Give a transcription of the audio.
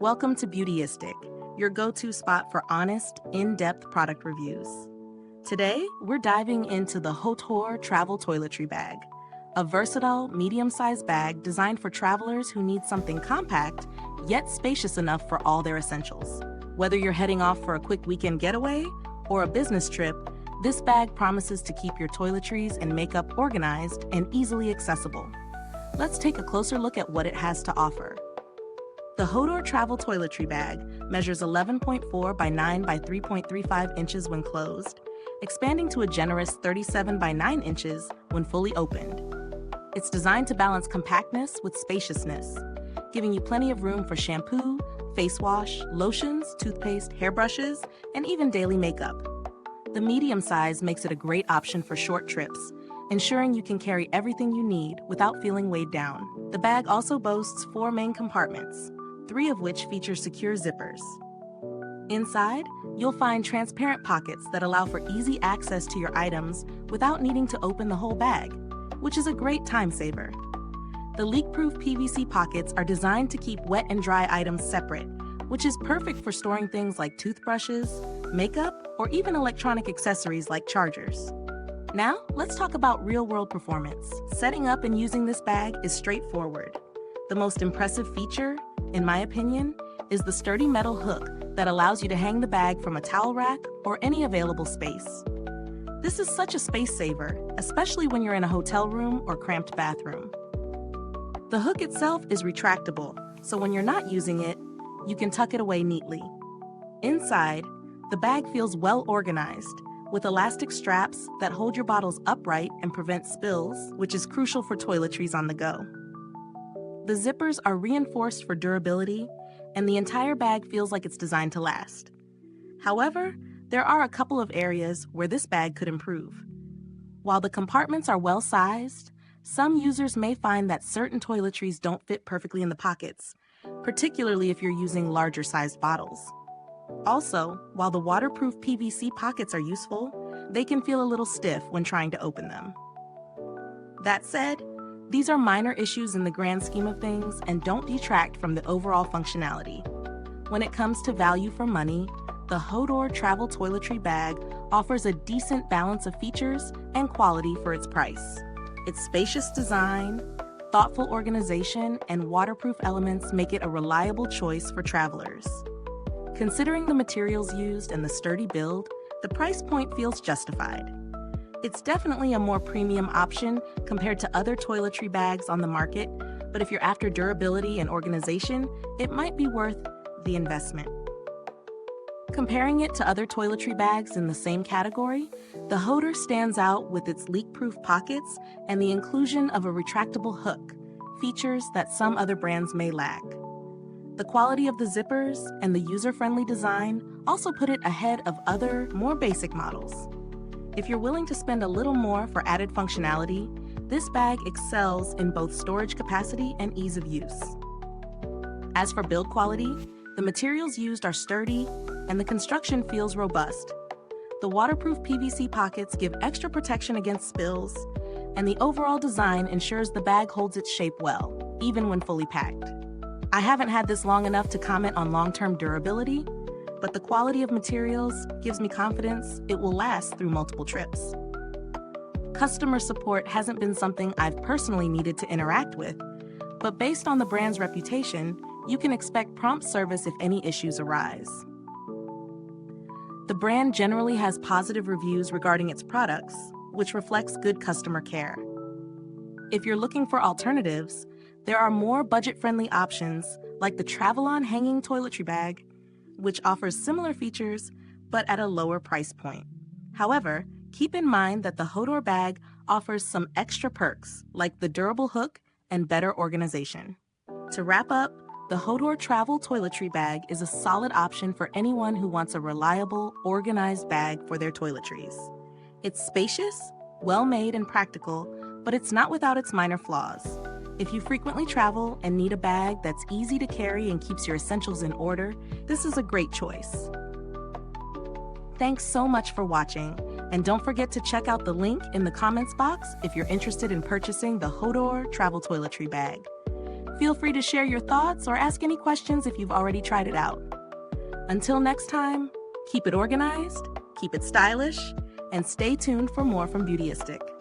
Welcome to Beautyistic, your go-to spot for honest, in-depth product reviews. Today, we're diving into the HOTOR Travel Toiletry Bag, a versatile, medium-sized bag designed for travelers who need something compact, yet spacious enough for all their essentials. Whether you're heading off for a quick weekend getaway or a business trip, this bag promises to keep your toiletries and makeup organized and easily accessible. Let's take a closer look at what it has to offer. The HOTOR Travel Toiletry Bag measures 11.4 by 9 by 3.35 inches when closed, expanding to a generous 37 by 9 inches when fully opened. It's designed to balance compactness with spaciousness, giving you plenty of room for shampoo, face wash, lotions, toothpaste, hairbrushes, and even daily makeup. The medium size makes it a great option for short trips, ensuring you can carry everything you need without feeling weighed down. The bag also boasts 4 main compartments, 3 of which feature secure zippers. Inside, you'll find transparent pockets that allow for easy access to your items without needing to open the whole bag, which is a great time saver. The leak-proof PVC pockets are designed to keep wet and dry items separate, which is perfect for storing things like toothbrushes, makeup, or even electronic accessories like chargers. Now, let's talk about real-world performance. Setting up and using this bag is straightforward. The most impressive feature, in my opinion, is the sturdy metal hook that allows you to hang the bag from a towel rack or any available space. This is such a space saver, especially when you're in a hotel room or cramped bathroom. The hook itself is retractable, so when you're not using it, you can tuck it away neatly. Inside, the bag feels well organized, with elastic straps that hold your bottles upright and prevent spills, which is crucial for toiletries on the go. The zippers are reinforced for durability, and the entire bag feels like it's designed to last. However, there are a couple of areas where this bag could improve. While the compartments are well-sized, some users may find that certain toiletries don't fit perfectly in the pockets, particularly if you're using larger-sized bottles. Also, while the waterproof PVC pockets are useful, they can feel a little stiff when trying to open them. That said, these are minor issues in the grand scheme of things and don't detract from the overall functionality. When it comes to value for money, the HOTOR Travel Toiletry Bag offers a decent balance of features and quality for its price. Its spacious design, thoughtful organization, and waterproof elements make it a reliable choice for travelers. Considering the materials used and the sturdy build, the price point feels justified. It's definitely a more premium option compared to other toiletry bags on the market, but if you're after durability and organization, it might be worth the investment. Comparing it to other toiletry bags in the same category, the HOTOR stands out with its leak-proof pockets and the inclusion of a retractable hook, features that some other brands may lack. The quality of the zippers and the user-friendly design also put it ahead of other, more basic models. If you're willing to spend a little more for added functionality, this bag excels in both storage capacity and ease of use. As for build quality, the materials used are sturdy and the construction feels robust. The waterproof PVC pockets give extra protection against spills, and the overall design ensures the bag holds its shape well, even when fully packed. I haven't had this long enough to comment on long-term durability, but the quality of materials gives me confidence it will last through multiple trips. Customer support hasn't been something I've personally needed to interact with, but based on the brand's reputation, you can expect prompt service if any issues arise. The brand generally has positive reviews regarding its products, which reflects good customer care. If you're looking for alternatives, there are more budget-friendly options like the Travel-On Hanging Toiletry Bag, which offers similar features but at a lower price point. However, keep in mind that the HOTOR bag offers some extra perks like the durable hook and better organization. To wrap up, the HOTOR Travel Toiletry Bag is a solid option for anyone who wants a reliable, organized bag for their toiletries. It's spacious, well-made, and practical, but it's not without its minor flaws. If you frequently travel and need a bag that's easy to carry and keeps your essentials in order, this is a great choice. Thanks so much for watching, and don't forget to check out the link in the comments box if you're interested in purchasing the HOTOR Travel Toiletry Bag. Feel free to share your thoughts or ask any questions if you've already tried it out. Until next time, keep it organized, keep it stylish, and stay tuned for more from Beautyistic.